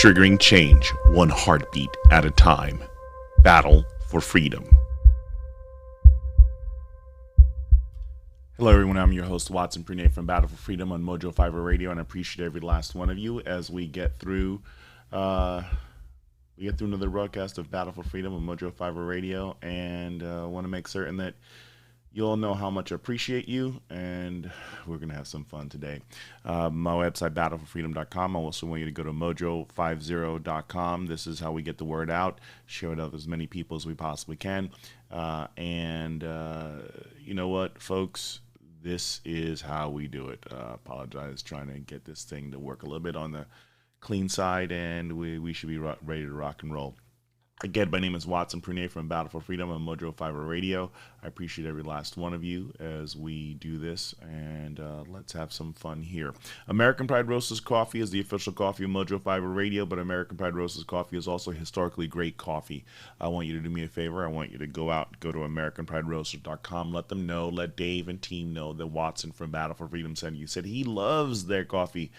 triggering change one heartbeat at a time. Battle for Freedom. Hello everyone, I'm your host Watson Prunay from Battle for Freedom on Mojo 5 Radio, and I appreciate every last one of you as we get through another broadcast of Battle for Freedom on Mojo 5 Radio, and want to make certain that you all know how much I appreciate you, and we're going to have some fun today. My website, Battle4Freedom.com. I also want you to go to Mojo50.com. This is how we get the word out, share it with as many people as we possibly can. You know what, folks? This is how we do it. Apologize trying to get this thing to work a little bit on the clean side, and we should be ready to rock and roll. Again, my name is Watson Prunay from Battle for Freedom on Mojo 5 Radio. I appreciate every last one of you as we do this, and let's have some fun here. American Pride Roasters Coffee is the official coffee of Mojo 5 Radio, but American Pride Roasters Coffee is also historically great coffee. I want you to do me a favor. I want you to go to AmericanPrideRoasters.com. Let them know, let Dave and team know that Watson from Battle for Freedom sent you. Said he loves their coffee.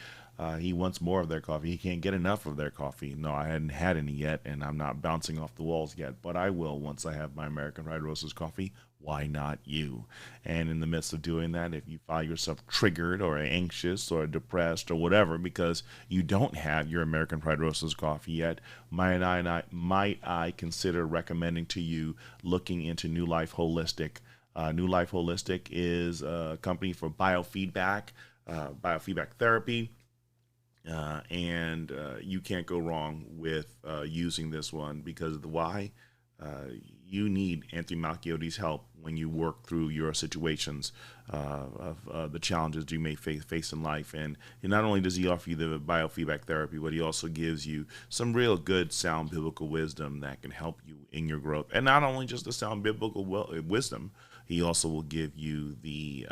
He wants more of their coffee. He can't get enough of their coffee. No, I hadn't had any yet, and I'm not bouncing off the walls yet, but I will once I have my American Pride Roasters coffee. Why not you? And in the midst of doing that, if you find yourself triggered or anxious or depressed or whatever because you don't have your American Pride Roasters coffee yet, might I consider recommending to you looking into New Life Holistic. New Life Holistic is a company for biofeedback therapy. You can't go wrong with using this one because of the why. You need Anthony Malchiotti's help when you work through your situations of the challenges you may face in life. And not only does he offer you the biofeedback therapy, but he also gives you some real good sound biblical wisdom that can help you in your growth. And not only just the sound biblical wisdom, he also will give you the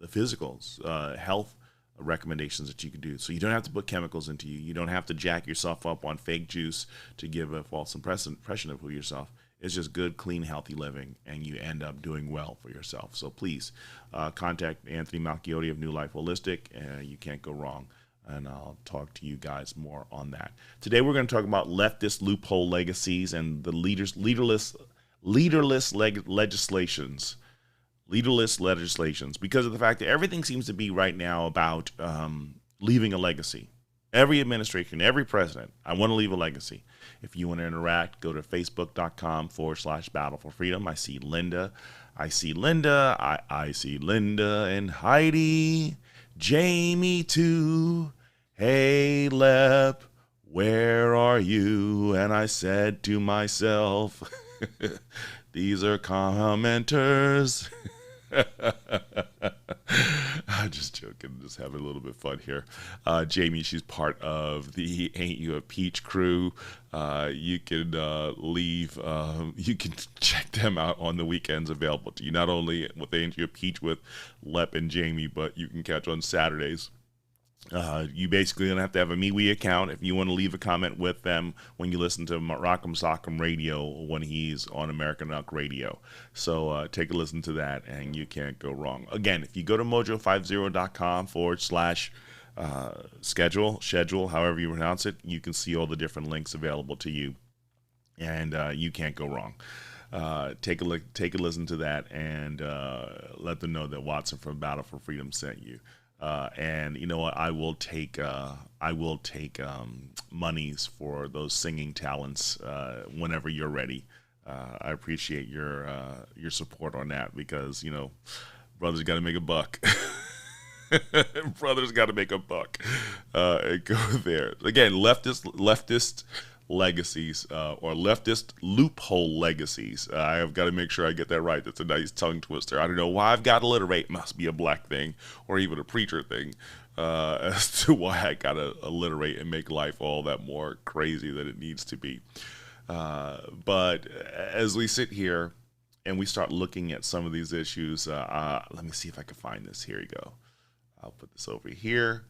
physical health recommendations that you can do. So you don't have to put chemicals into you. You don't have to jack yourself up on fake juice to give a false impression of yourself. It's just good, clean, healthy living, and you end up doing well for yourself. So please contact Anthony Malchiotti of New Life Holistic. You can't go wrong, and I'll talk to you guys more on that. Today we're going to talk about leftist loophole legacies and the leaderless legislations. Leaderless legislations, because of the fact that everything seems to be right now about leaving a legacy. Every administration, every president, I want to leave a legacy. If you want to interact, go to Facebook.com/Battle for Freedom. I see Linda. I see Linda and Heidi. Jamie too. Hey, Lep, where are you? And I said to myself, these are commenters. I'm just joking, just having a little bit of fun here. Jamie, she's part of the Ain't You a Peach crew. You can you can check them out on the weekends available to you. Not only with Ain't You a Peach with Lep and Jamie, but you can catch on Saturdays. You basically don't have to have a MeWe account if you want to leave a comment with them when you listen to Rock'em Sock'em Radio when he's on American Rock Radio. So take a listen to that, and you can't go wrong. Again, if you go to mojo50.com/schedule, however you pronounce it, you can see all the different links available to you, and you can't go wrong. Take a listen to that, and let them know that Watson from Battle for Freedom sent you. And you know what? I will take monies for those singing talents whenever you're ready. I appreciate your support on that because brothers got to make a buck. Brothers got to make a buck. And go there again. Leftist legacies or leftist loophole legacies. I have got to make sure I get that right. That's a nice tongue twister. I don't know why I've got to alliterate. Must be a black thing or even a preacher thing as to why I got to alliterate and make life all that more crazy than it needs to be. But as we sit here and we start looking at some of these issues, let me see if I can find this. Here you go. I'll put this over here.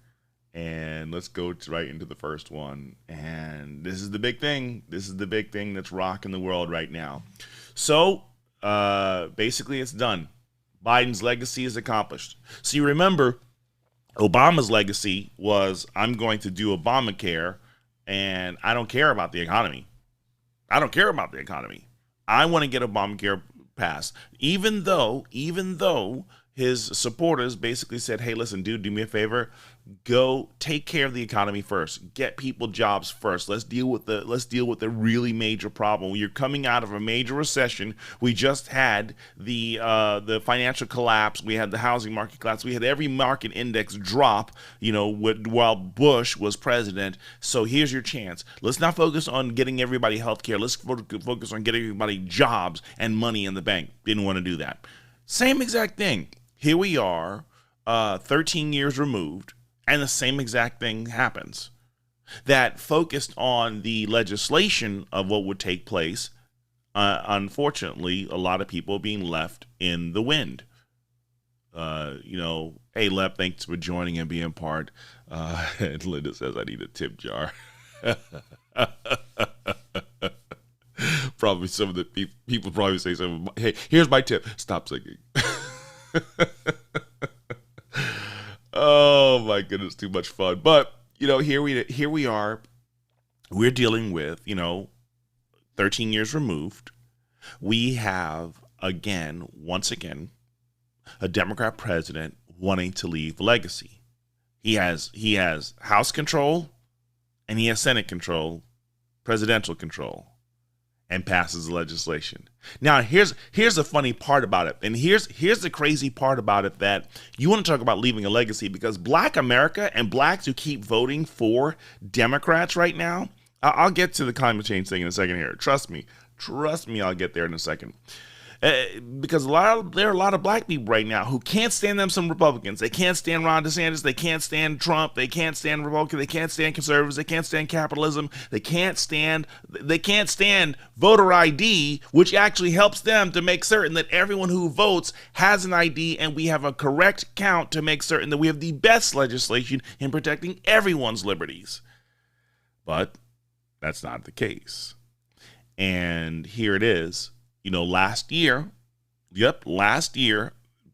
And let's go right into the first one. And this is the big thing. This is the big thing that's rocking the world right now. So basically it's done. Biden's legacy is accomplished. So you remember Obama's legacy was, I'm going to do Obamacare And I don't care about the economy. I don't care about the economy. I want to get Obamacare passed. Even though his supporters basically said, hey, listen, dude, do me a favor. Go take care of the economy first. Get people jobs first. Let's deal with the really major problem. You're coming out of a major recession. We just had the financial collapse. We had the housing market collapse. We had every market index drop, while Bush was president. So here's your chance. Let's not focus on getting everybody health care. Let's focus on getting everybody jobs and money in the bank. Didn't want to do that. Same exact thing. Here we are, 13 years removed, and the same exact thing happens. That focused on the legislation of what would take place, unfortunately, a lot of people being left in the wind. Hey, Lep, thanks for joining and being part. And Linda says, I need a tip jar. Probably some of the people probably say something. Hey, here's my tip. Stop singing. Oh my goodness, too much fun. But here we are. We're dealing with 13 years removed. We have once again, a Democrat president wanting to leave a legacy. He has House control, and he has Senate control, presidential control, and passes the legislation. Now, here's the funny part about it, and here's the crazy part about it, that you want to talk about leaving a legacy, because Black America and blacks who keep voting for Democrats right now, I'll get to the climate change thing in a second here. Trust me, I'll get there in a second. Because there are a lot of black people right now who can't stand some Republicans. They can't stand Ron DeSantis. They can't stand Trump. They can't stand Republicans. They can't stand conservatives. They can't stand capitalism. They can't stand voter ID, which actually helps them to make certain that everyone who votes has an ID, and we have a correct count to make certain that we have the best legislation in protecting everyone's liberties. But that's not the case. And here it is. Last year,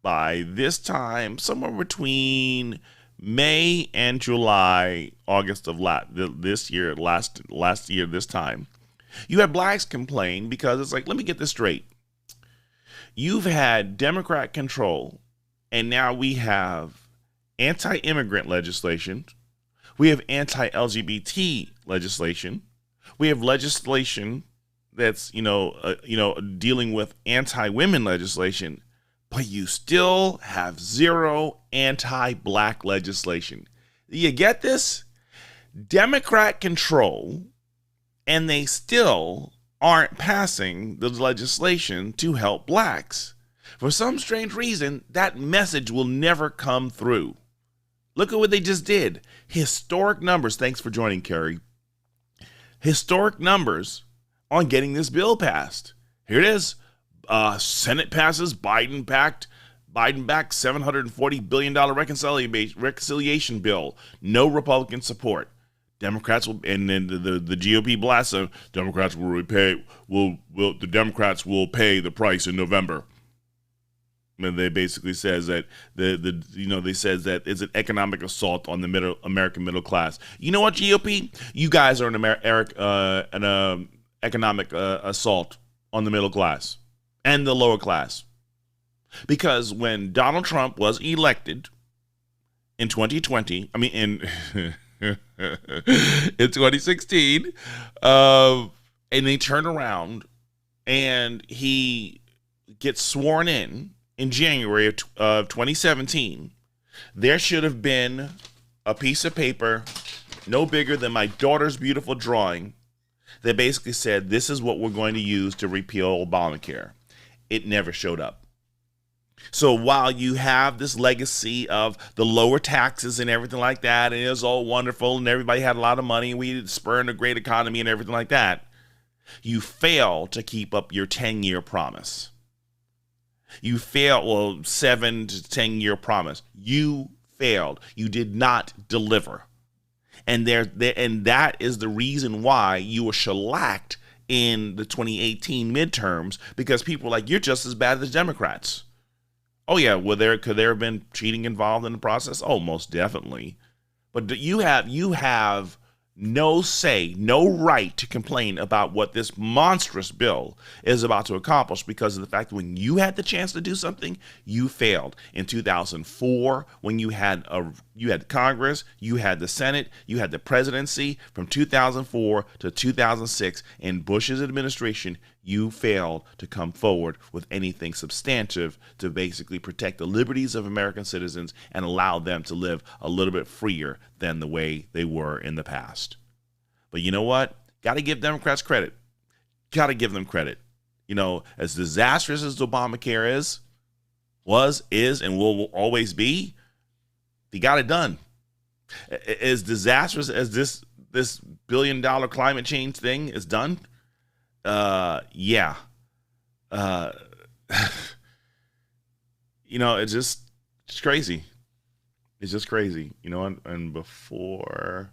by this time, somewhere between May and July, August of this year, last year, this time, you had blacks complain because it's like, let me get this straight. You've had Democrat control, and now we have anti-immigrant legislation. We have anti-LGBT legislation. We have legislation that's dealing with anti-women legislation, but you still have zero anti-black legislation. You get this? Democrat control, and they still aren't passing the legislation to help blacks. For some strange reason, that message will never come through. Look at what they just did. Historic numbers. Thanks for joining, Carrie. Historic numbers on getting this bill passed. Here it is. Senate passes Biden-backed $740 billion reconciliation bill. No Republican support. Democrats will, and then the GOP blasts them. Democrats will repay. The Democrats will pay the price in November. And they basically says that they says that it's an economic assault on the American middle class. You know what, GOP? You guys are an economic assault on the middle class and the lower class. Because when Donald Trump was elected in 2020, in 2016, and they turn around and he gets sworn in January of 2017, there should have been a piece of paper no bigger than my daughter's beautiful drawing that basically said, this is what we're going to use to repeal Obamacare. It never showed up. So while you have this legacy of the lower taxes and everything like that, and it was all wonderful and everybody had a lot of money and we spurned a great economy and everything like that, you fail to keep up your 10-year promise. You failed, 7 to 10-year promise. You failed. You did not deliver. And that is the reason why you were shellacked in the 2018 midterms, because people were like, you're just as bad as Democrats. Oh yeah, could there have been cheating involved in the process? Oh, most definitely. But you have no say, no right to complain about what this monstrous bill is about to accomplish because of the fact that when you had the chance to do something, you failed. In 2004, when you had Congress, you had the Senate, you had the presidency. From 2004 to 2006 in Bush's administration, you failed to come forward with anything substantive to basically protect the liberties of American citizens and allow them to live a little bit freer than the way they were in the past. But you know what? Got to give Democrats credit. Got to give them credit. You know, as disastrous as Obamacare is, and will always be, they got it done. As disastrous as this $1 billion climate change thing is done, yeah. You know, it's crazy. It's just crazy, you know, and before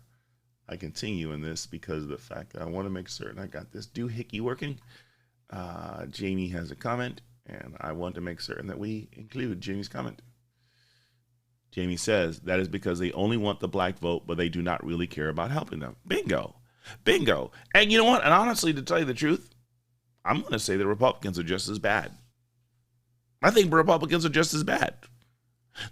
I continue in this, because of the fact that I want to make certain I got this doohickey working, Jamie has a comment, and I want to make certain that we include Jamie's comment. Jamie says, that is because they only want the black vote, but they do not really care about helping them. Bingo. Bingo. And you know what? And honestly, to tell you the truth, I'm going to say the Republicans are just as bad. I think Republicans are just as bad.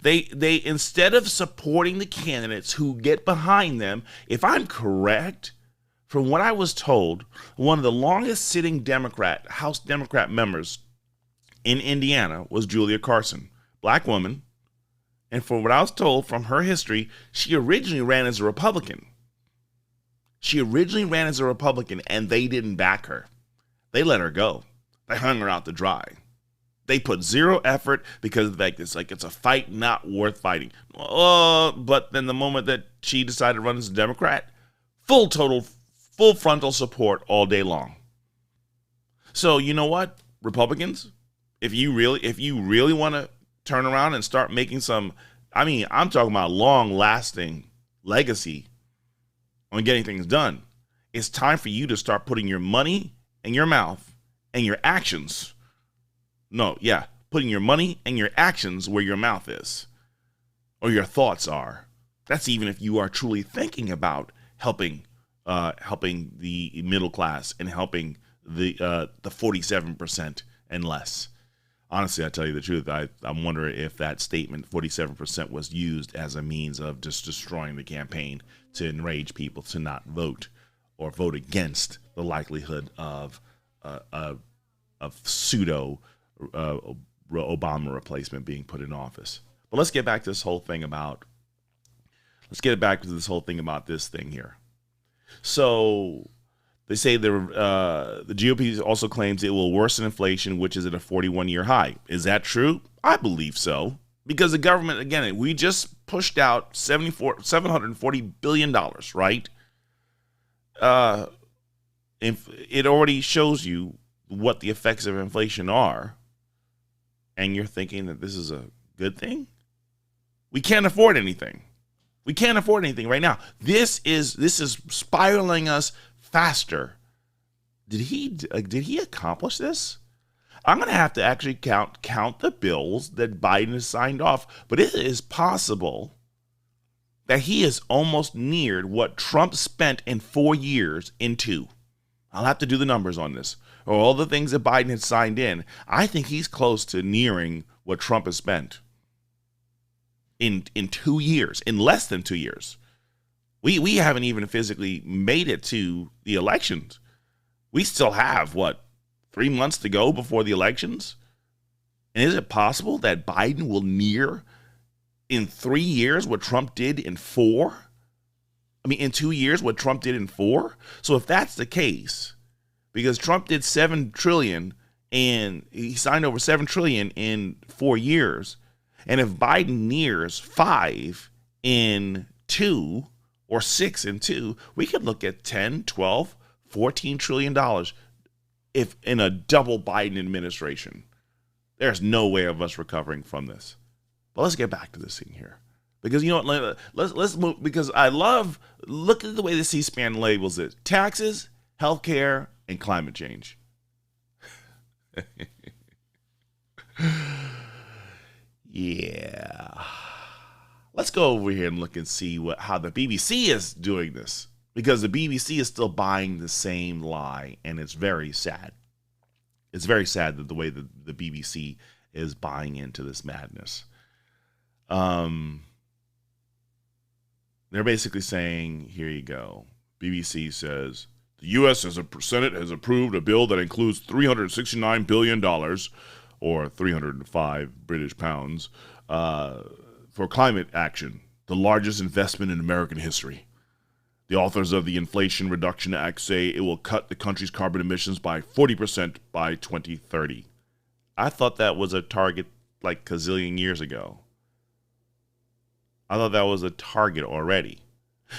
They instead of supporting the candidates who get behind them, if I'm correct, from what I was told, one of the longest sitting House Democrat members in Indiana was Julia Carson, black woman. And from what I was told from her history, she originally ran as a Republican. And they didn't back her. They let her go. They hung her out to dry. They put zero effort because it's a fight not worth fighting. But then the moment that she decided to run as a Democrat, full frontal support all day long. So you know what, Republicans, if you really want to turn around and start making some, I'm talking about long-lasting legacy on getting things done, it's time for you to start putting your money in your mouth and your actions. Putting your money and your actions where your mouth is or your thoughts are. That's even if you are truly thinking about helping the middle class and helping the 47% and less. Honestly, I tell you the truth, I'm wondering if that statement, 47%, was used as a means of just destroying the campaign to enrage people to not vote or vote against the likelihood of pseudo Obama replacement being put in office. But let's get back to this whole thing about this thing here. So they say the GOP also claims it will worsen inflation, which is at a 41-year high. Is that true? I believe so. Because the government, again, we just pushed out $740 billion, right? It already shows you what the effects of inflation are. And you're thinking that this is a good thing? We can't afford anything. We can't afford anything right now. This is spiraling us faster. Did he accomplish this? I'm going to have to actually count the bills that Biden has signed off. But it is possible that he has almost neared what Trump spent in 4 years in 2. I'll have to do the numbers on this. Or all the things that Biden had signed in. I think he's close to nearing what Trump has spent in 2 years, in less than 2 years. We haven't even physically made it to the elections. We still have, 3 months to go before the elections? And is it possible that Biden will near in 3 years what Trump did in 4? In 2 years what Trump did in 4? So if that's the case, because Trump did $7 trillion and he signed over $7 trillion in 4 years, and if Biden nears 5 in 2 or 6 in 2, we could look at 10, 12, $14 trillion if in a double Biden administration. There's no way of us recovering from this. But let's get back to this thing here. Because you know what, let's move, because look at the way the C-SPAN labels it. Taxes, healthcare, and climate change. Yeah. Let's go over here and look and see how the BBC is doing this. because the BBC is still buying the same lie, and it's very sad. It's very sad that the way that the BBC is buying into this madness. They're basically saying, here you go. BBC says, the U.S. Senate has approved a bill that includes $369 billion, or 305 British pounds, for climate action, the largest investment in American history. The authors of the Inflation Reduction Act say it will cut the country's carbon emissions by 40% by 2030. I thought that was a target like a zillion years ago. I thought that was a target already.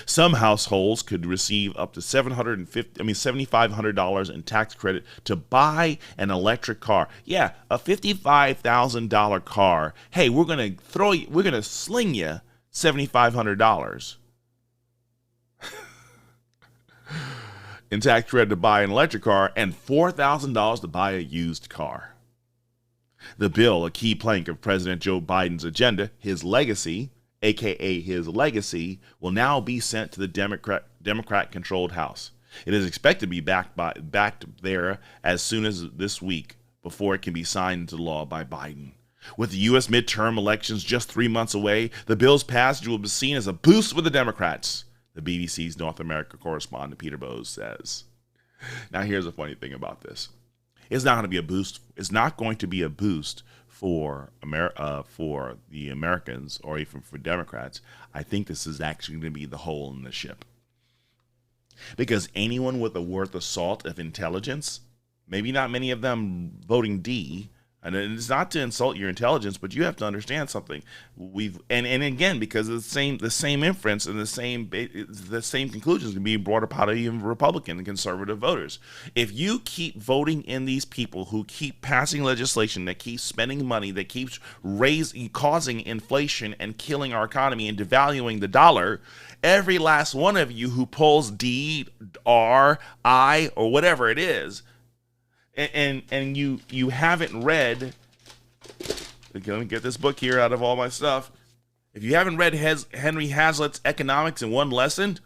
Some households could receive up to $7,500 in tax credit to buy an electric car. Yeah, a $55,000 car. Hey, we're gonna sling you $7,500 in tax credit to buy an electric car and $4,000 to buy a used car. The bill, a key plank of President Joe Biden's agenda, his legacy, aka his legacy, will now be sent to the Democrat-controlled House. It is expected to be backed there as soon as this week before it can be signed into law by Biden. With the U.S. midterm elections just 3 months away, the bill's passage will be seen as a boost for the Democrats, the BBC's North America correspondent Peter Bowes says. Now, here's the funny thing about this. It's not going to be a boost. It's not going to be a boost for the Americans or even for Democrats. I think this is actually going to be the hole in the ship. Because anyone with a worth of salt of intelligence, maybe not many of them voting D, and it's not to insult your intelligence, but you have to understand something. And again, because of the same inference and the same conclusions can be brought up out of even Republican and conservative voters. If you keep voting in these people who keep passing legislation that keeps spending money, that keeps causing inflation and killing our economy and devaluing the dollar, every last one of you who pulls D, R, I, or whatever it is, and you haven't read, let me get this book here out of all my stuff. If you haven't read Henry Hazlitt's Economics in One Lesson,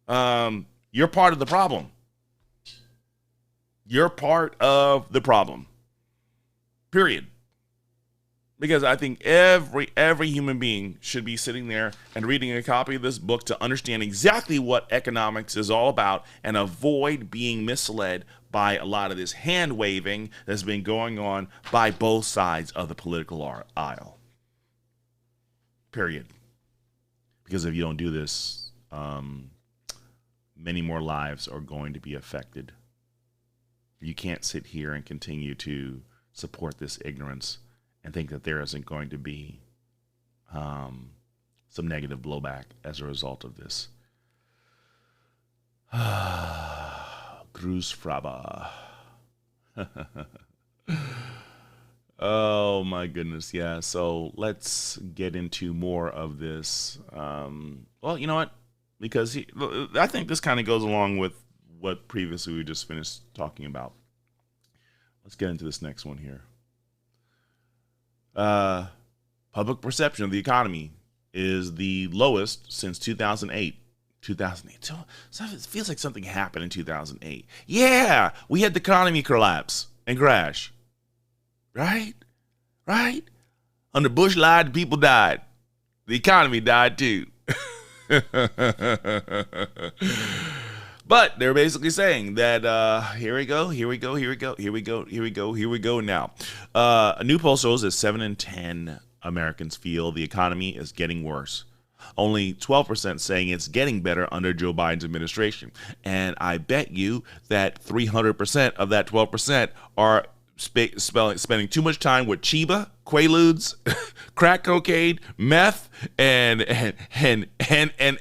you're part of the problem. You're part of the problem. Period. Because I think every human being should be sitting there and reading a copy of this book to understand exactly what economics is all about and avoid being misled by a lot of this hand waving that's been going on by both sides of the political aisle. Period. Because if you don't do this, many more lives are going to be affected. You can't sit here and continue to support this ignorance and think that there isn't going to be some negative blowback as a result of this. Gruß Fraba. Oh my goodness, yeah. So let's get into more of this. Well, you know what? Because I think this kind of goes along with what previously we just finished talking about. Let's get into this next one here. Public perception of the economy is the lowest since 2008. 2008. So it feels like something happened in 2008. Yeah, we had the economy collapse and crash. Right? Under Bush lied, people died. The economy died too. But they're basically saying that here we go now. A new poll shows that 7 in 10 Americans feel the economy is getting worse. Only 12% saying it's getting better under Joe Biden's administration. And I bet you that 300% of that 12% are spending too much time with Chiba, Quaaludes, crack cocaine, meth, and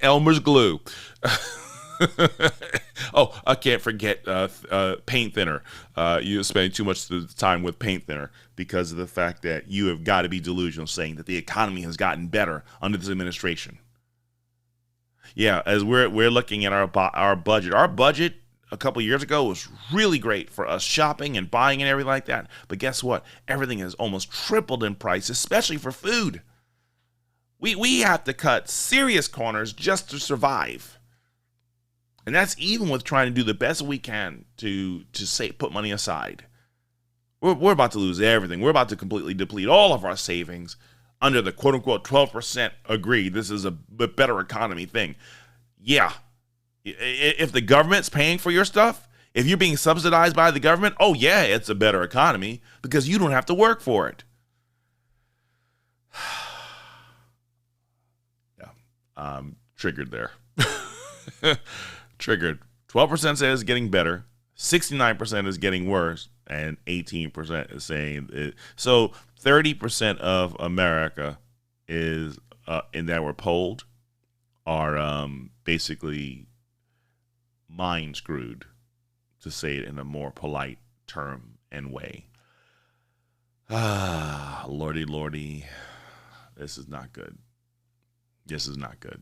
Elmer's glue. Oh, I can't forget paint thinner. You're spending too much time with paint thinner because of the fact that you have got to be delusional saying that the economy has gotten better under this administration. Yeah, as we're looking at our budget. Our budget a couple years ago was really great for us shopping and buying and everything like that. But guess what? Everything has almost tripled in price, especially for food. We have to cut serious corners just to survive. And that's even with trying to do the best we can to put money aside. We're about to lose everything. We're about to completely deplete all of our savings under the quote unquote 12% agreed. This is a better economy thing. Yeah. If the government's paying for your stuff, if you're being subsidized by the government, oh yeah, it's a better economy because you don't have to work for it. Yeah. Triggered there. Triggered. 12% says it's getting better. 69% is getting worse. And 18% is saying it. So 30% of America is, in that were polled, are basically mind screwed, to say it in a more polite term and way. Lordy, lordy. This is not good. This is not good.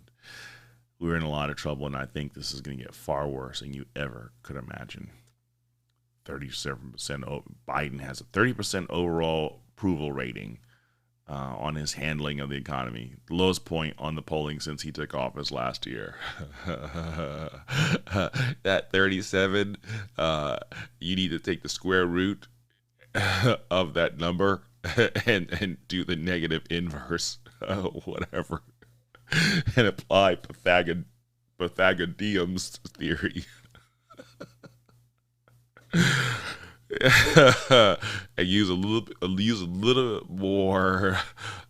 We're in a lot of trouble, and I think this is going to get far worse than you ever could imagine. 37%. Biden has a 30% overall approval rating on his handling of the economy. The lowest point on the polling since he took office last year. That 37, you need to take the square root of that number and do the negative inverse, whatever, and apply Pythagorean's theory. And use a little more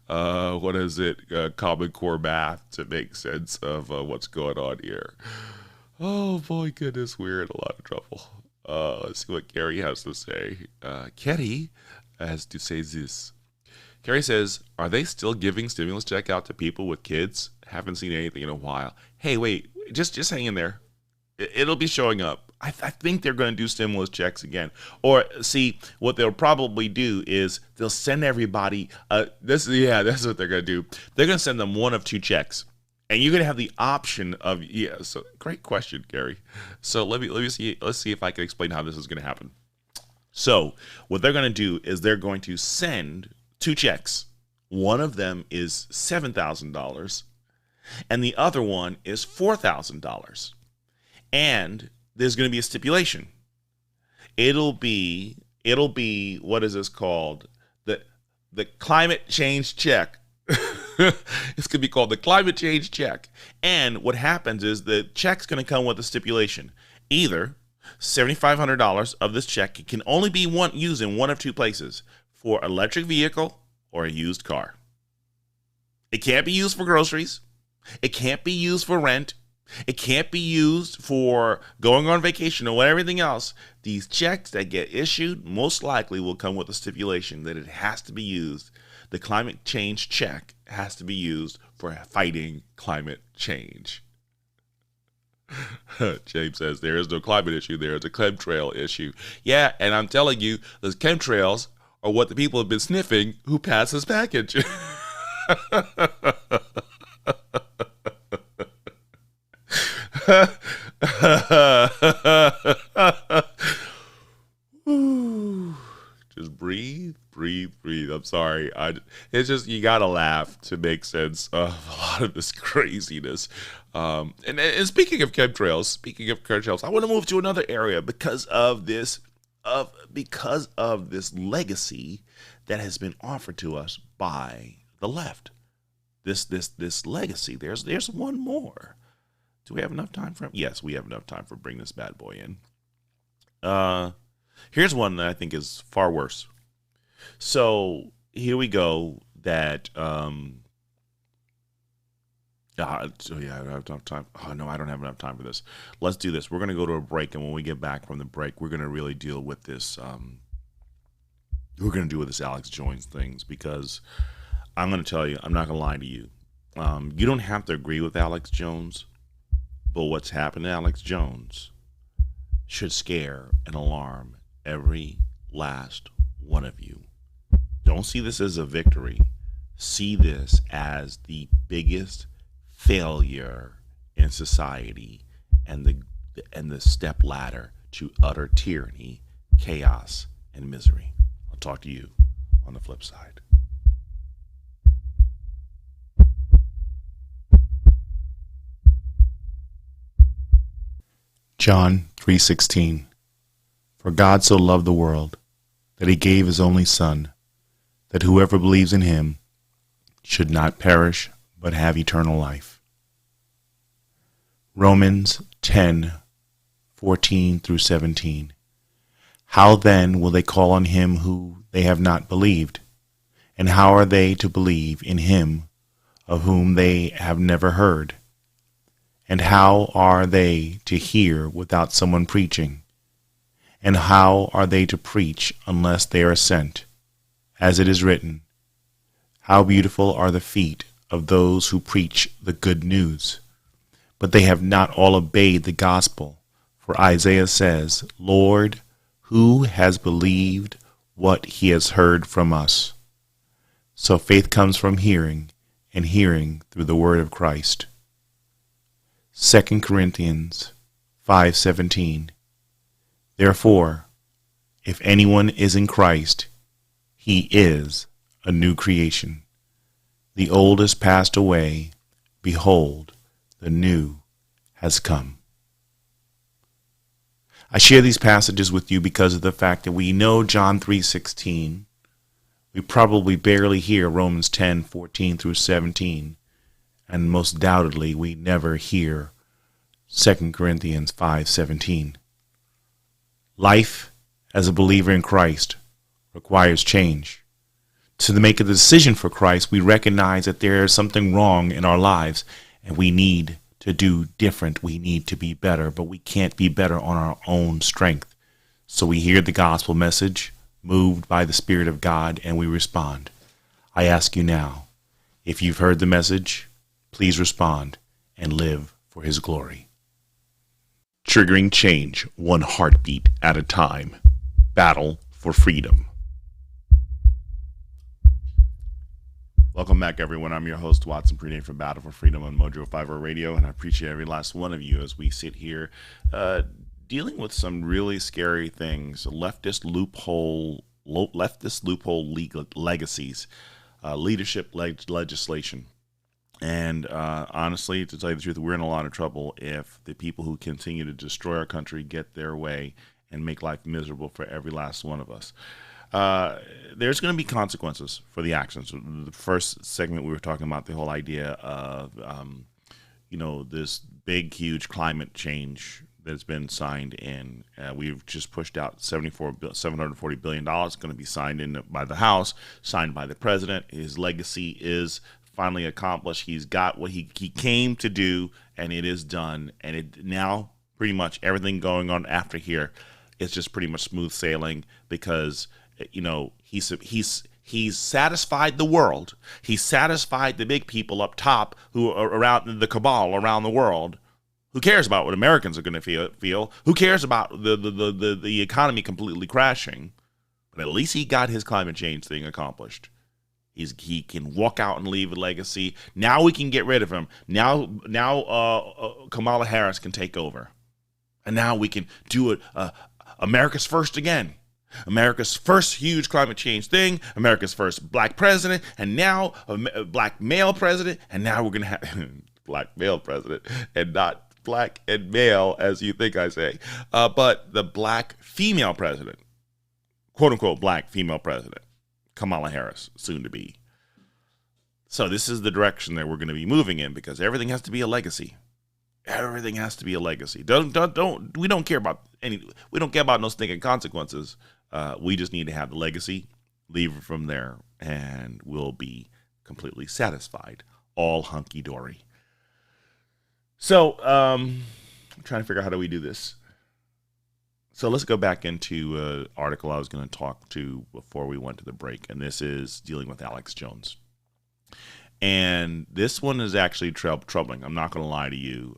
Common Core math to make sense of what's going on here. Oh boy, goodness, we're in a lot of trouble. Let's see what Gary has to say. Kerry has to say this. Kerry says, are they still giving stimulus check out to people with kids? Haven't seen anything in a while. Hey, wait, just hang in there. It'll be showing up. I think they're going to do stimulus checks again. Or see, what they'll probably do is they'll send everybody. That's what they're going to do. They're going to send them one of two checks, and you're going to have the option of So great question, Gary. So let me see. Let's see if I can explain how this is going to happen. So what they're going to do is they're going to send two checks. One of them is $7,000, and the other one is $4,000. And there's going to be a stipulation. It'll be what is this called? The climate change check. It's going to be called the climate change check. And what happens is the check's going to come with a stipulation. Either $7,500 of this check can only be used in one of two places: for electric vehicle or a used car. It can't be used for groceries. It can't be used for rent. It can't be used for going on vacation or everything else. These checks that get issued most likely will come with a stipulation that it has to be used. The climate change check has to be used for fighting climate change. James says there is no climate issue. There is a chemtrail issue. Yeah, and I'm telling you, those chemtrails are what the people have been sniffing who passed this package. Just breathe. I'm sorry. It's just, you gotta laugh to make sense of a lot of this craziness. And speaking of chemtrails, I want to move to another area because of this legacy that has been offered to us by the left. This legacy. There's one more. Do we have enough time for him? Yes, we have enough time for bring this bad boy in. Here's one that I think is far worse. So here we go. I don't have enough time. Oh no, I don't have enough time for this. Let's do this. We're gonna go to a break, and when we get back from the break, we're gonna really deal with this. We're gonna deal with this Alex Jones things, because I'm gonna tell you, I'm not gonna lie to you. You don't have to agree with Alex Jones, but what's happened to Alex Jones should scare and alarm every last one of you. Don't see this as a victory. See this as the biggest failure in society and the step ladder to utter tyranny, chaos, and misery. I'll talk to you on the flip side. John 3:16. For God so loved the world that he gave his only Son, that whoever believes in him should not perish but have eternal life. Romans 10:14 through 17. How then will they call on him who they have not believed? And how are they to believe in him of whom they have never heard? And how are they to hear without someone preaching? And how are they to preach unless they are sent? As it is written, how beautiful are the feet of those who preach the good news. But they have not all obeyed the gospel. For Isaiah says, Lord, who has believed what he has heard from us? So faith comes from hearing, and hearing through the word of Christ. 2 Corinthians 5:17. Therefore, if anyone is in Christ, he is a new creation. The old has passed away. Behold, the new has come. I share these passages with you because of the fact that we know John 3:16. We probably barely hear Romans 10:14 through 17. And most doubtedly, we never hear 2 Corinthians 5:17. Life as a believer in Christ requires change. To make a decision for Christ, we recognize that there is something wrong in our lives and we need to do different. We need to be better, but we can't be better on our own strength. So we hear the gospel message, moved by the Spirit of God, and we respond. I ask you now, if you've heard the message, please respond and live for his glory. Triggering change, one heartbeat at a time. Battle for Freedom. Welcome back, everyone. I'm your host, Watson Prenay from Battle for Freedom on Mojo 50 Radio, and I appreciate every last one of you as we sit here dealing with some really scary things. Leftist loophole legacies, leadership legislation. And honestly, to tell you the truth, we're in a lot of trouble if the people who continue to destroy our country get their way and make life miserable for every last one of us. There's going to be consequences for the actions. The first segment, we were talking about the whole idea of, this big, huge climate change that's been signed in. We've just pushed out $740 billion. It's going to be signed in by the House, signed by the president. His legacy is finally accomplished. He's got what he came to do, and it is done. And it now pretty much everything going on after here is just pretty much smooth sailing because he's satisfied the world. He's satisfied the big people up top who are around the cabal around the world. Who cares about what Americans are going to feel? Who cares about the economy completely crashing? But at least he got his climate change thing accomplished. He can walk out and leave a legacy. Now we can get rid of him. Now Kamala Harris can take over, and now we can do it. America's first again. America's first huge climate change thing. America's first black president, and now a black male president. And now we're gonna have black male president, and not black and male as you think I say, but the black female president, quote unquote black female president. Kamala Harris, soon to be. So this is the direction that we're going to be moving in because everything has to be a legacy. Everything has to be a legacy. We don't care about no stinking consequences. We just need to have the legacy, leave it from there, and we'll be completely satisfied. All hunky dory. So I'm trying to figure out how do we do this. So let's go back into an article I was going to talk to before we went to the break, and this is dealing with Alex Jones. And this one is actually troubling. I'm not going to lie to you.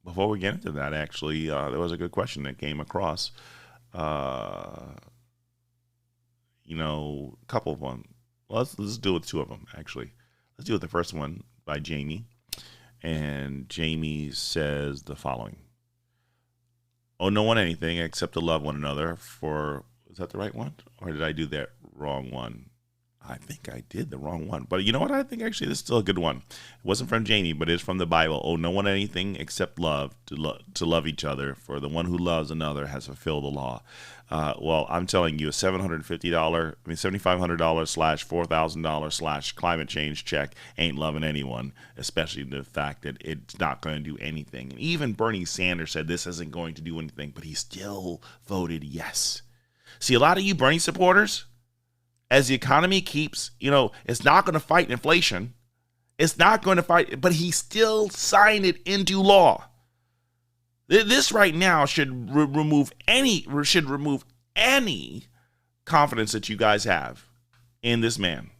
Before we get into that, actually, there was a good question that came across. A couple of them. Well, let's deal with two of them, actually. Let's deal with the first one by Jamie. And Jamie says the following. Oh, no one anything except to love one another for, is that the right one? Or did I do that wrong one? I think I did the wrong one. But you know what? I think actually this is still a good one. It wasn't from Jamie, but it's from the Bible. Oh, no one anything except love, to love each other. For the one who loves another has fulfilled the law. Well, I'm telling you, a $750 slash $4,000 slash climate change check ain't loving anyone, especially the fact that it's not going to do anything. And even Bernie Sanders said this isn't going to do anything, but he still voted yes. See, a lot of you Bernie supporters, as the economy keeps, it's not going to fight inflation. It's not going to fight, but he still signed it into law. This right now should remove any confidence that you guys have in this man.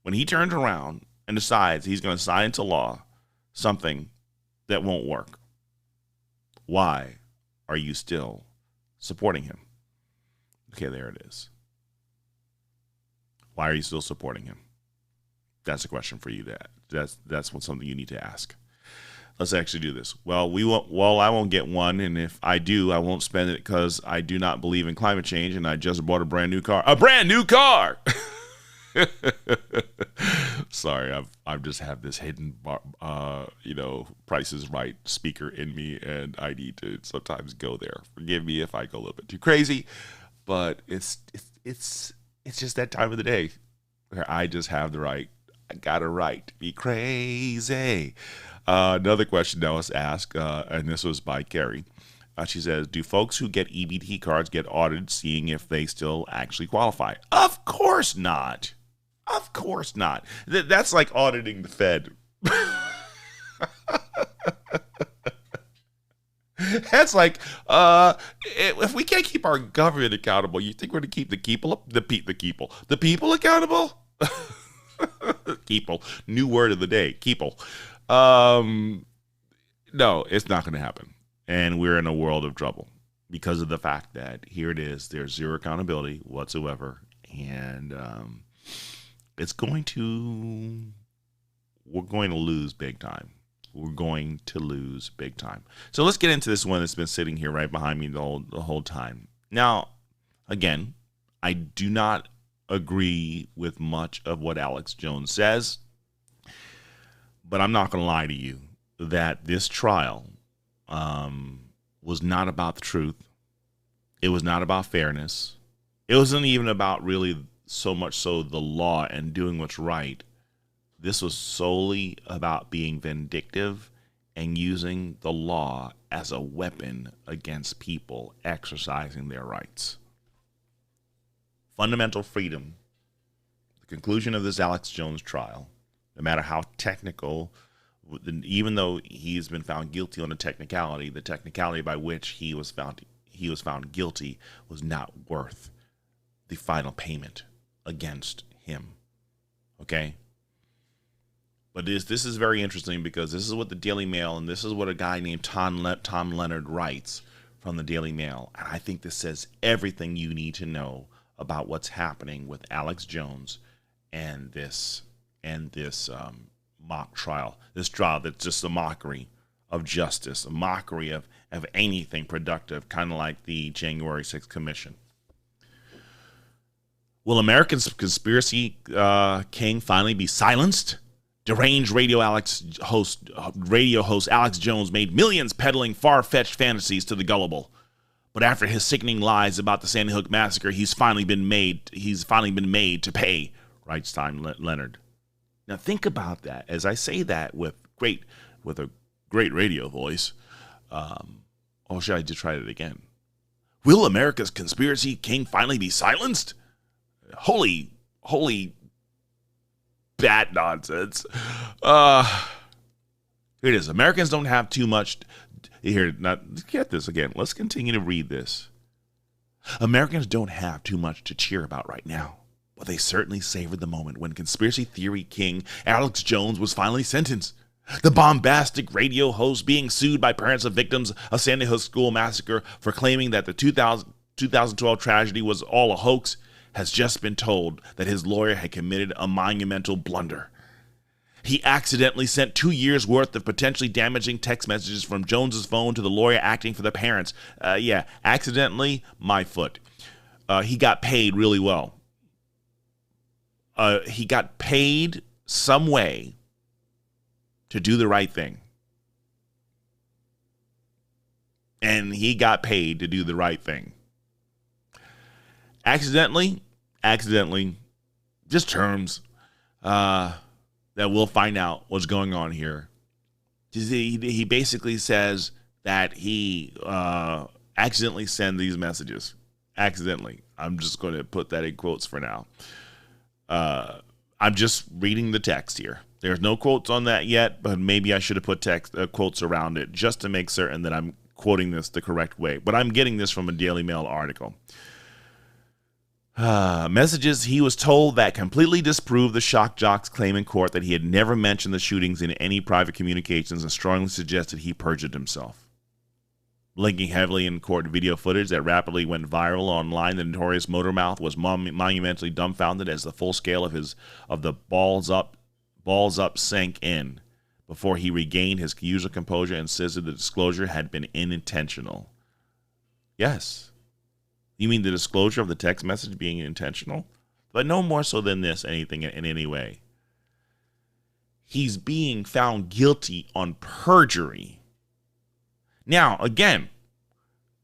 When he turns around and decides he's going to sign into law something that won't work, why are you still supporting him? Okay, there it is. Why are you still supporting him? That's a question for you. That's something you need to ask. Let's actually do this. Well, I won't get one, and if I do, I won't spend it because I do not believe in climate change, and I just bought a brand new car. A brand new car! Sorry, I just have this hidden, Price is Right speaker in me, and I need to sometimes go there. Forgive me if I go a little bit too crazy, but it's just that time of the day where I just have the right. I got a right to be crazy. Another question that was asked, and this was by Carrie. She says, do folks who get EBT cards get audited seeing if they still actually qualify? Of course not. Of course not. That's like auditing the Fed. That's like, if we can't keep our government accountable, you think we're going to keep the people accountable? Keeple, new word of the day, keeple. No, it's not going to happen. And we're in a world of trouble because of the fact that here it is, there's zero accountability whatsoever. And we're going to lose big time. We're going to lose big time. So let's get into this one that's been sitting here right behind me the whole time. Now, again, I do not agree with much of what Alex Jones says, but I'm not going to lie to you that this trial was not about the truth. It was not about fairness. It wasn't even about really so much so the law and doing what's right. This was solely about being vindictive and using the law as a weapon against people exercising their rights. Fundamental freedom, the conclusion of this Alex Jones trial, no matter how technical, even though he's been found guilty on the technicality by which he was found guilty was not worth the final payment against him. Okay? But this is very interesting because this is what the Daily Mail, and this is what a guy named Tom Leonard writes from the Daily Mail. And I think this says everything you need to know about what's happening with Alex Jones and this mock trial. This trial that's just a mockery of justice, a mockery of anything productive, kind of like the January 6th Commission. Will America's conspiracy king finally be silenced? Deranged radio host Alex Jones made millions peddling far-fetched fantasies to the gullible. But after his sickening lies about the Sandy Hook massacre, he's finally been made to pay, writes Tom Leonard. Now think about that. As I say that with a great radio voice, or should I just try it again? Will America's conspiracy king finally be silenced? Holy bat nonsense. Here it is. Americans don't have too much. Here, now get this again. Let's continue to read this. Americans don't have too much to cheer about right now, but they certainly savored the moment when conspiracy theory king Alex Jones was finally sentenced. The bombastic radio host being sued by parents of victims of Sandy Hook school massacre for claiming that the 2012 tragedy was all a hoax has just been told that his lawyer had committed a monumental blunder. He accidentally sent 2 years' worth of potentially damaging text messages from Jones's phone to the lawyer acting for the parents. Accidentally, my foot. He got paid really well. he got paid some way to do the right thing. And he got paid to do the right thing. Accidentally, just terms that we'll find out what's going on here. He basically says that he accidentally sent these messages. Accidentally. I'm just going to put that in quotes for now. I'm just reading the text here. There's no quotes on that yet, but maybe I should have put quotes around it just to make certain that I'm quoting this the correct way. But I'm getting this from a Daily Mail article. Messages he was told that completely disproved the shock jock's claim in court that he had never mentioned the shootings in any private communications and strongly suggested he perjured himself. Linking heavily in court video footage that rapidly went viral online, the notorious Motormouth was monumentally dumbfounded as the full scale of the balls up sank in before he regained his usual composure and insisted the disclosure had been unintentional. Yes. You mean the disclosure of the text message being intentional? But no more so than this, anything in any way. He's being found guilty on perjury. Now, again,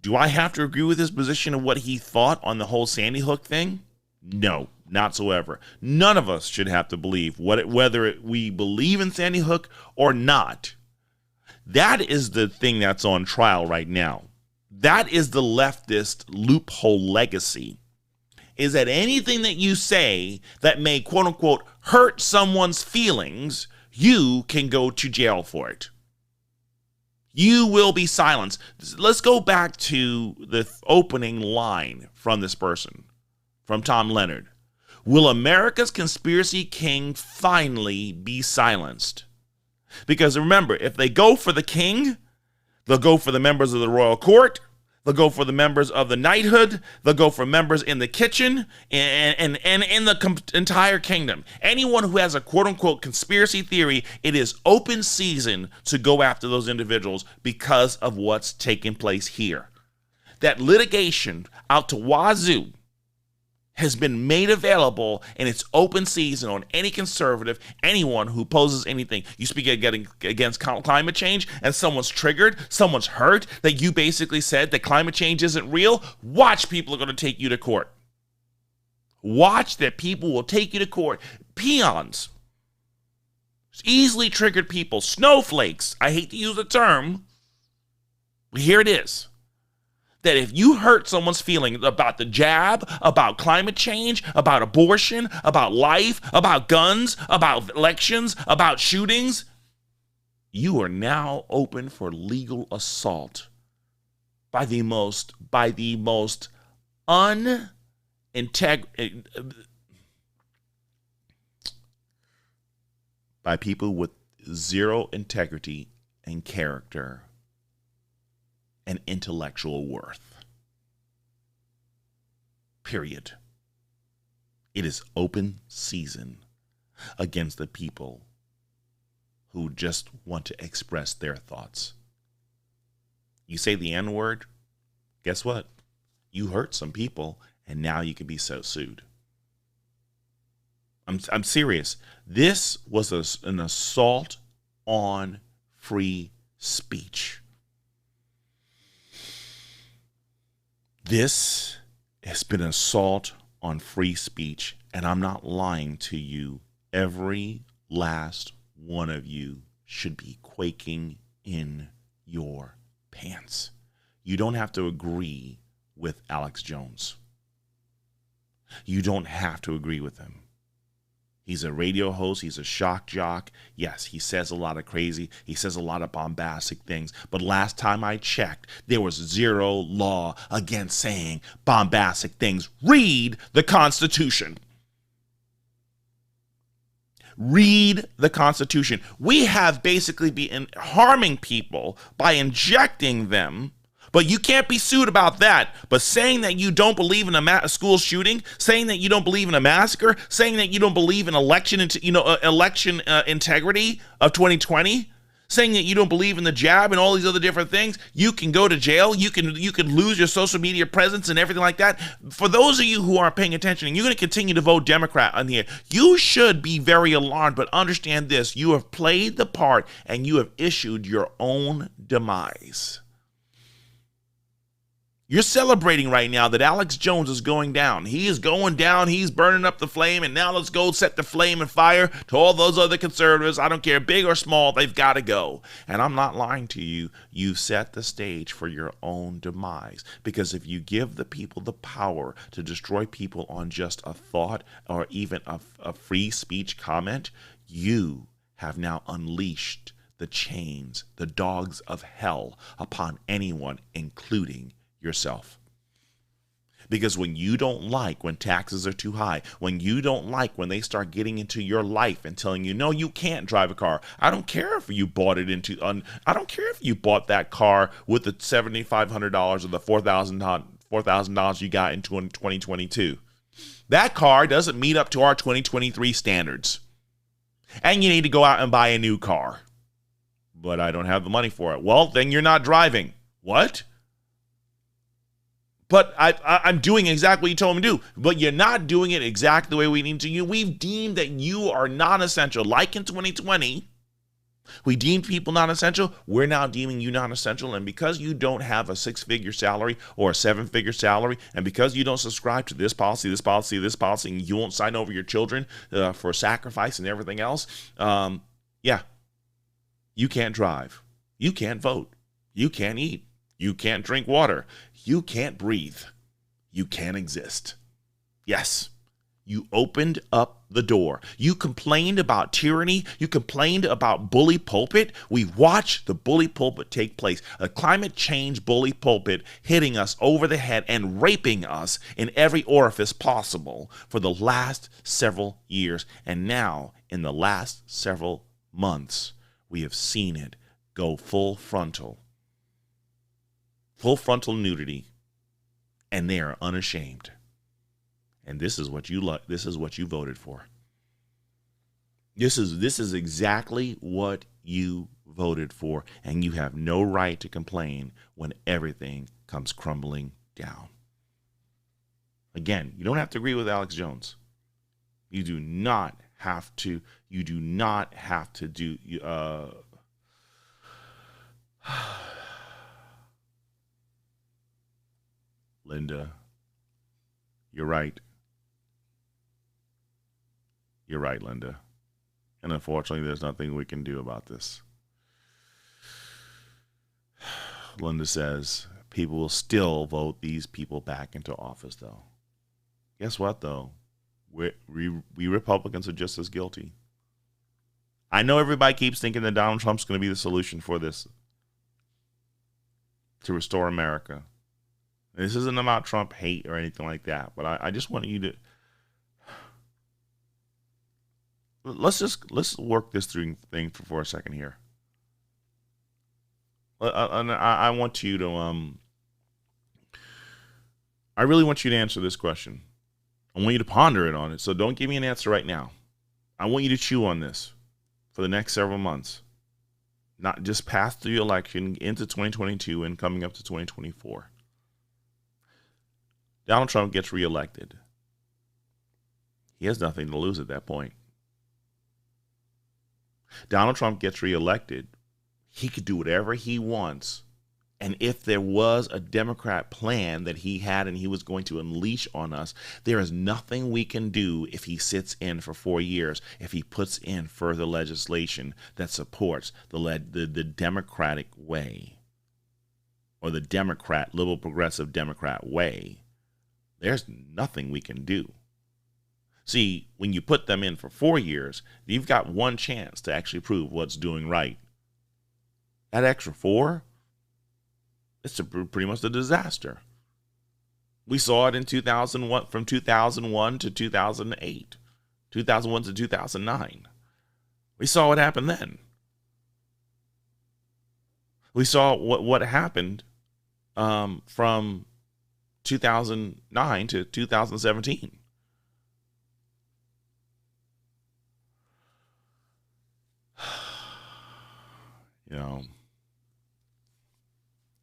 do I have to agree with his position of what he thought on the whole Sandy Hook thing? No, not so ever. None of us should have to believe whether we believe in Sandy Hook or not. That is the thing that's on trial right now. That is the leftist loophole legacy, is that anything that you say that may, quote unquote, hurt someone's feelings, you can go to jail for it. You will be silenced. Let's go back to the opening line from this person, from Tom Leonard. Will America's conspiracy king finally be silenced? Because remember, if they go for the king, they'll go for the members of the royal court. They'll go for the members of the knighthood. They'll go for members in the kitchen and in the entire kingdom. Anyone who has a quote-unquote conspiracy theory, it is open season to go after those individuals because of what's taking place here. That litigation out to wazoo has been made available, and it's open season on any conservative, anyone who poses anything. You speak against climate change and someone's triggered, someone's hurt, that you basically said that climate change isn't real, watch, people are going to take you to court. Watch that people will take you to court. Peons, easily triggered people, snowflakes, I hate to use the term, but here it is. That if you hurt someone's feeling about the jab, about climate change, about abortion, about life, about guns, about elections, about shootings, you are now open for legal assault by the most by people with zero integrity and character and intellectual worth. Period. It is open season against the people who just want to express their thoughts. You say the N-word, guess what? You hurt some people, and now you can be so sued. I'm serious. This was an assault on free speech. This has been an assault on free speech, and I'm not lying to you. Every last one of you should be quaking in your pants. You don't have to agree with Alex Jones. You don't have to agree with him. He's a radio host. He's a shock jock. Yes, he says a lot of crazy. He says a lot of bombastic things. But last time I checked, there was zero law against saying bombastic things. Read the Constitution. Read the Constitution. We have basically been harming people by injecting them. But you can't be sued about that. But saying that you don't believe in a school shooting, saying that you don't believe in a massacre, saying that you don't believe in election integrity of 2020, saying that you don't believe in the jab and all these other different things. You can go to jail. You can lose your social media presence and everything like that. For those of you who aren't paying attention and you're going to continue to vote Democrat on here, you should be very alarmed, but understand this. You have played the part and you have issued your own demise. You're celebrating right now that Alex Jones is going down. He is going down. He's burning up the flame. And now let's go set the flame and fire to all those other conservatives. I don't care, big or small, they've got to go. And I'm not lying to you. You set the stage for your own demise. Because if you give the people the power to destroy people on just a thought or even a free speech comment, you have now unleashed the chains, the dogs of hell upon anyone, including yourself. Because when you don't like when taxes are too high, when you don't like when they start getting into your life and telling you, no, you can't drive a car. I don't care if you bought it I don't care if you bought that car with the $7,500 or the $4,000 you got in 2022. That car doesn't meet up to our 2023 standards. And you need to go out and buy a new car. But I don't have the money for it. Well, then you're not driving. What? But I'm doing exactly what you told me to do. But you're not doing it exactly the way we need to. We've deemed that you are non-essential. Like in 2020, we deemed people non-essential. We're now deeming you non-essential. And because you don't have a 6-figure salary or a 7-figure salary, and because you don't subscribe to this policy, this policy, this policy, and you won't sign over your children for sacrifice and everything else, you can't drive. You can't vote. You can't eat. You can't drink water. You can't breathe. You can't exist. Yes, you opened up the door. You complained about tyranny. You complained about bully pulpit. We watched the bully pulpit take place. A climate change bully pulpit hitting us over the head and raping us in every orifice possible for the last several years. And now, in the last several months, we have seen it go full frontal nudity, and they are unashamed. And this is what you this is what you voted for. This is exactly what you voted for, and you have no right to complain when everything comes crumbling down. Again, you don't have to agree with Alex Jones. You do not have to. You do not have to do. Linda, you're right. You're right, Linda. And unfortunately, there's nothing we can do about this. Linda says people will still vote these people back into office, though. Guess what, though? We Republicans are just as guilty. I know everybody keeps thinking that Donald Trump's going to be the solution for this, to restore America. This isn't about Trump hate or anything like that, but I just want you to let's work this thing for a second here. I want you to I really want you to answer this question. I want you to ponder it on it. So don't give me an answer right now. I want you to chew on this for the next several months, not just past the election into 2022 and coming up to 2024. Donald Trump gets reelected. He has nothing to lose at that point. Donald Trump gets reelected. He could do whatever he wants. And if there was a Democrat plan that he had and he was going to unleash on us, there is nothing we can do if he sits in for 4 years, if he puts in further legislation that supports the Democratic way, or the Democrat, liberal progressive Democrat way. There's nothing we can do. See, when you put them in for 4 years, you've got one chance to actually prove what's doing right. That extra 4, it's pretty much a disaster. We saw it in 2001, from 2001 to 2008, 2001 to 2009. We saw what happened then. We saw what happened from 2009 to 2017. You know,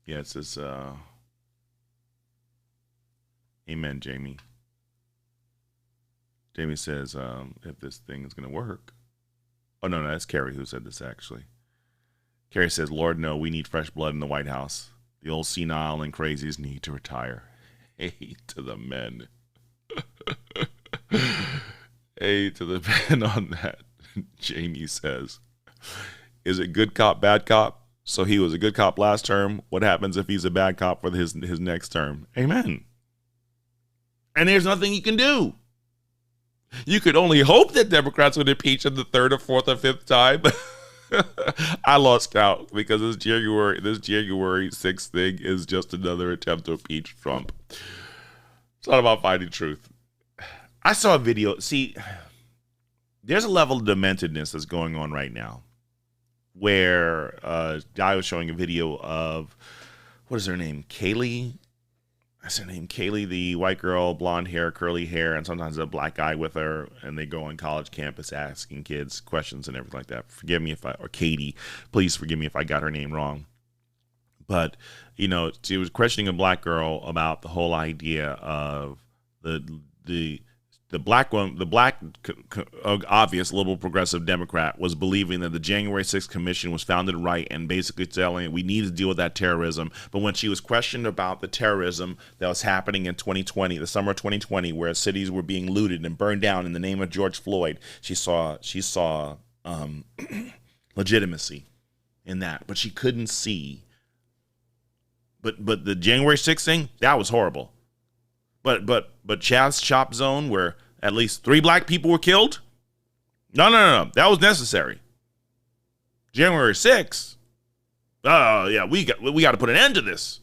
yeah, it says, amen, Jamie. Jamie says, if this thing is going to work. Oh, no, that's Carrie who said this, actually. Carrie says, Lord, no, we need fresh blood in the White House. The old senile and crazies need to retire. Hey to the men. Hey to the men on that. Jamie says, is it good cop, bad cop? So he was a good cop last term. What happens if he's a bad cop for his next term? Amen. And there's nothing you can do. You could only hope that Democrats would impeach him the third or fourth or fifth time. I lost count because this January 6th thing is just another attempt to impeach Trump. It's not about finding truth. I saw a video. See, there's a level of dementedness that's going on right now where a guy was showing a video of, what is her name? Kaylee? That's her name, Kaylee, the white girl, blonde hair, curly hair, and sometimes a black guy with her, and they go on college campus asking kids questions and everything like that. Forgive me or Katie, please forgive me if I got her name wrong. But, you know, she was questioning a black girl about the whole idea of the black one, obvious liberal progressive Democrat was believing that the January 6th commission was founded right and basically telling we need to deal with that terrorism. But when she was questioned about the terrorism that was happening in 2020, the summer of 2020, where cities were being looted and burned down in the name of George Floyd, she saw legitimacy in that, but she couldn't see. But the January 6th thing, that was horrible. But Chad's Chop Zone, where at least 3 black people were killed? No. That was necessary. January 6th? Yeah, we got to put an end to this.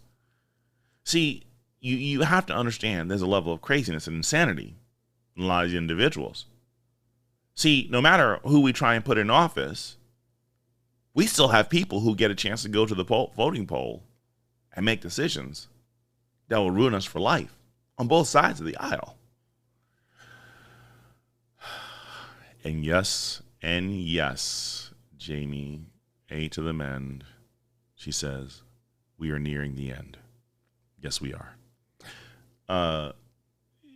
See, you have to understand there's a level of craziness and insanity in a lot of these individuals. See, no matter who we try and put in office, we still have people who get a chance to go to the voting poll and make decisions that will ruin us for life. On both sides of the aisle. And yes, Jamie, A to the men, she says, we are nearing the end. Yes, we are.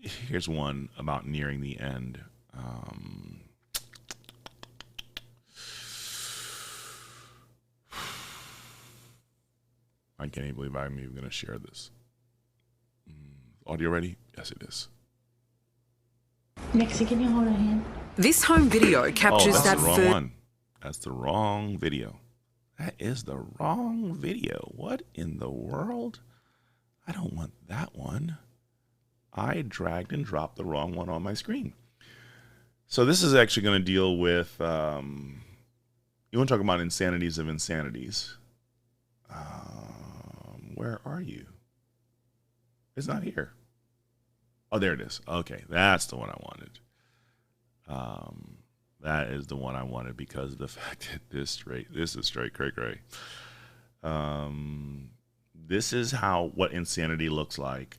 Here's one about nearing the end. I can't even believe I'm even going to share this. Audio ready? Yes, it is. Nixie, can you hold her hand? This home video captures that's the wrong one. That's the wrong video. That is the wrong video. What in the world? I don't want that one. I dragged and dropped the wrong one on my screen. So this is actually going to deal with, you want to talk about insanities of insanities. Where are you? It's not here. Oh, there it is. Okay, that's the one I wanted. That is the one I wanted because of the fact that this is straight cray-cray. This is what insanity looks like.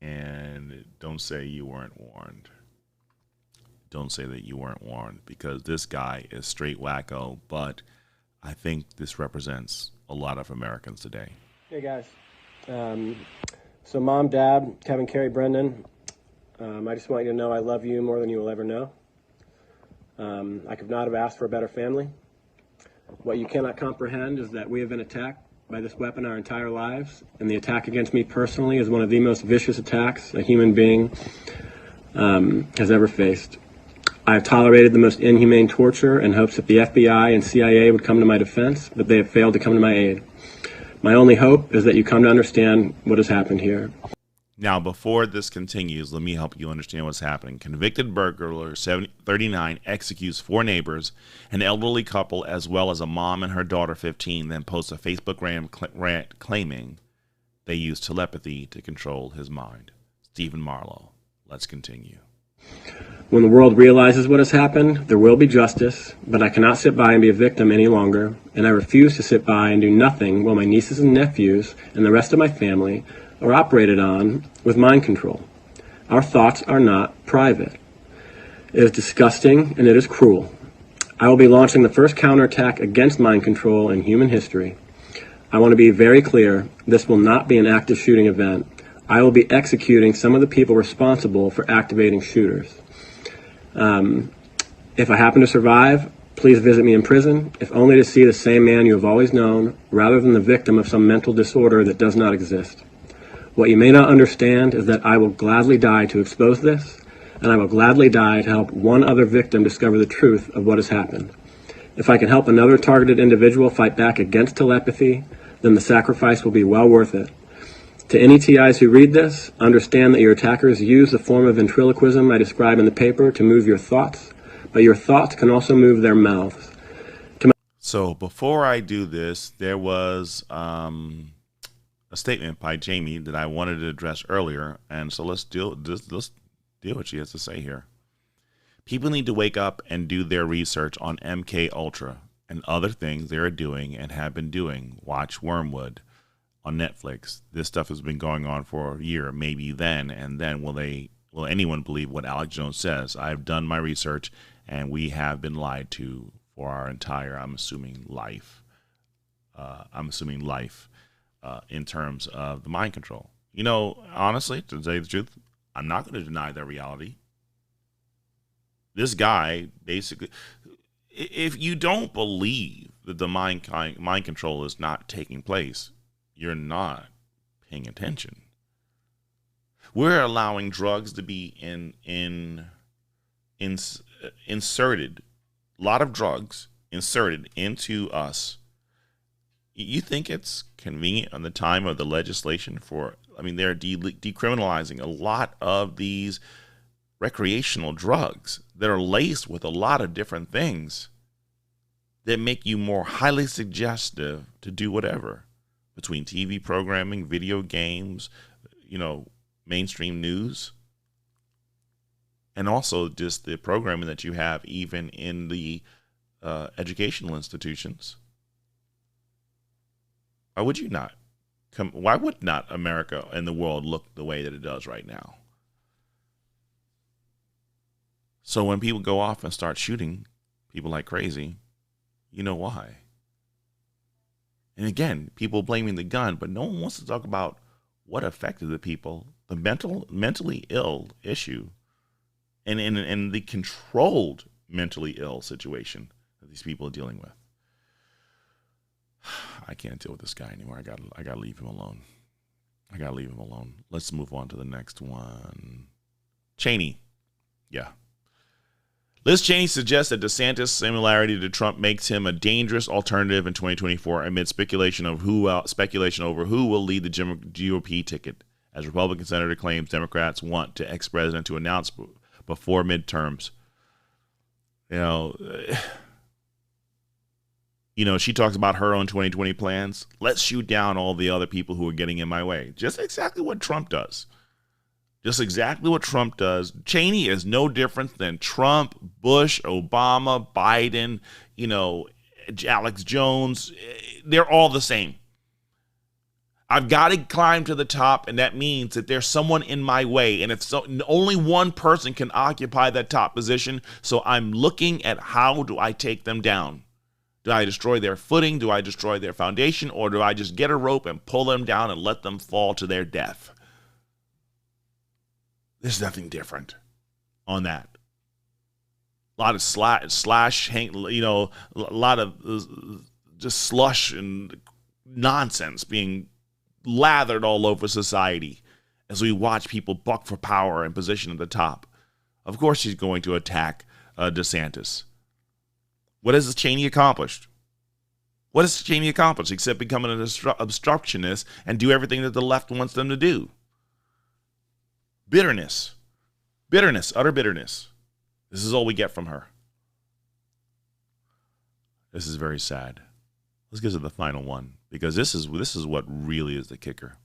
And don't say you weren't warned. Don't say that you weren't warned because this guy is straight wacko, but I think this represents a lot of Americans today. Hey, guys. So Mom, Dad, Kevin, Carrie, Brendan, I just want you to know I love you more than you will ever know. I could not have asked for a better family. What you cannot comprehend is that we have been attacked by this weapon our entire lives, and the attack against me personally is one of the most vicious attacks a human being has ever faced. I have tolerated the most inhumane torture in hopes that the FBI and CIA would come to my defense, but they have failed to come to my aid. My only hope is that you come to understand what has happened here. Now, before this continues, let me help you understand what's happening. Convicted burglar 39 executes 4 neighbors, an elderly couple, as well as a mom and her daughter 15, then posts a Facebook rant claiming they used telepathy to control his mind. Stephen Marlowe. Let's continue. When the world realizes what has happened, there will be justice, but I cannot sit by and be a victim any longer, and I refuse to sit by and do nothing while my nieces and nephews and the rest of my family are operated on with mind control. Our thoughts are not private. It is disgusting and it is cruel. I will be launching the first counterattack against mind control in human history. I want to be very clear, this will not be an active shooting event. I will be executing some of the people responsible for activating shooters. If I happen to survive, please visit me in prison, if only to see the same man you have always known, rather than the victim of some mental disorder that does not exist. What you may not understand is that I will gladly die to expose this, and I will gladly die to help one other victim discover the truth of what has happened. If I can help another targeted individual fight back against telepathy, then the sacrifice will be well worth it. To any TIs who read this, understand that your attackers use the form of ventriloquism I describe in the paper to move your thoughts, but your thoughts can also move their mouths. So before I do this, there was a statement by Jamie that I wanted to address earlier, and so let's deal what she has to say here. People need to wake up and do their research on MK Ultra and other things they are doing and have been doing. Watch Wormwood on Netflix. This stuff has been going on for a year, maybe then, and then will anyone believe what Alex Jones says? I've done my research, and we have been lied to for our entire, I'm assuming life in terms of the mind control. You know, honestly, to tell you the truth, I'm not going to deny their reality. This guy, basically, if you don't believe that the mind control is not taking place, you're not paying attention. We're allowing drugs to be inserted, a lot of drugs inserted into us. You think it's convenient on the time of the legislation they're decriminalizing a lot of these recreational drugs that are laced with a lot of different things that make you more highly suggestive to do whatever, between TV programming, video games, mainstream news, and also just the programming that you have even in the educational institutions. Why would not America and the world look the way that it does right now? So when people go off and start shooting people like crazy, you know why. And again, people blaming the gun, but no one wants to talk about what affected the people, the mentally ill issue, and the controlled mentally ill situation that these people are dealing with. I can't deal with this guy anymore. I gotta leave him alone. Let's move on to the next one. Cheney. Yeah. Liz Cheney suggests that DeSantis' similarity to Trump makes him a dangerous alternative in 2024 amid speculation over who will lead the GOP ticket, as Republican senator claims Democrats want the ex-president to announce before midterms. She talks about her own 2020 plans. Let's shoot down all the other people who are getting in my way. Just exactly what Trump does. Cheney is no different than Trump, Bush, Obama, Biden, Alex Jones. They're all the same. I've got to climb to the top, and that means that there's someone in my way, and only one person can occupy that top position, so I'm looking at how do I take them down. Do I destroy their footing? Do I destroy their foundation? Or do I just get a rope and pull them down and let them fall to their death? There's nothing different on that. A lot of a lot of just slush and nonsense being lathered all over society as we watch people buck for power and position at the top. Of course she's going to attack DeSantis. What has Cheney accomplished? What has Cheney accomplished except becoming an obstructionist and do everything that the left wants them to do? Bitterness, utter bitterness. This is all we get from her. This is very sad. Let's get to the final one, because this is what really is the kicker.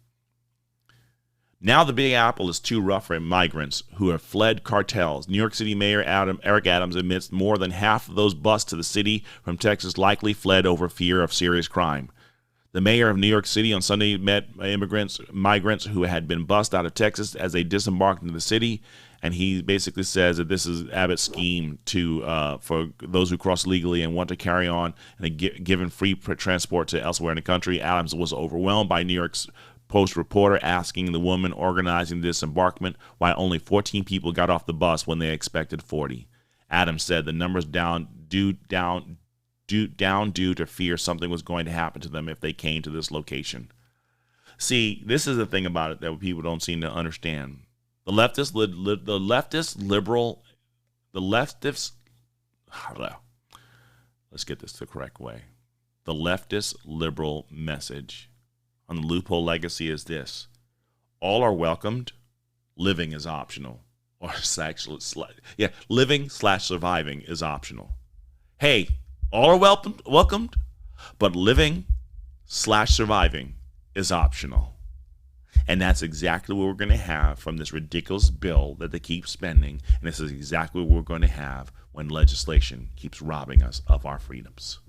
Now the Big Apple is too rough for migrants who have fled cartels. New York City Mayor Eric Adams admits more than half of those bused to the city from Texas likely fled over fear of serious crime. The mayor of New York City on Sunday met migrants who had been bussed out of Texas as they disembarked into the city. And he basically says that this is Abbott's scheme to for those who cross legally and want to carry on and given free transport to elsewhere in the country. Adams was overwhelmed by New York's Post reporter asking the woman organizing the disembarkment why only 14 people got off the bus when they expected 40. Adams said the numbers due to fear something was going to happen to them if they came to this location. See, this is the thing about it that people don't seem to understand. The leftist let's get this the correct way. The leftist liberal message on the Loophole Legacy is this: all are welcomed, living is optional. Or living/surviving is optional. Hey, all are welcomed, but living/surviving is optional. And that's exactly what we're going to have from this ridiculous bill that they keep spending. And this is exactly what we're going to have when legislation keeps robbing us of our freedoms.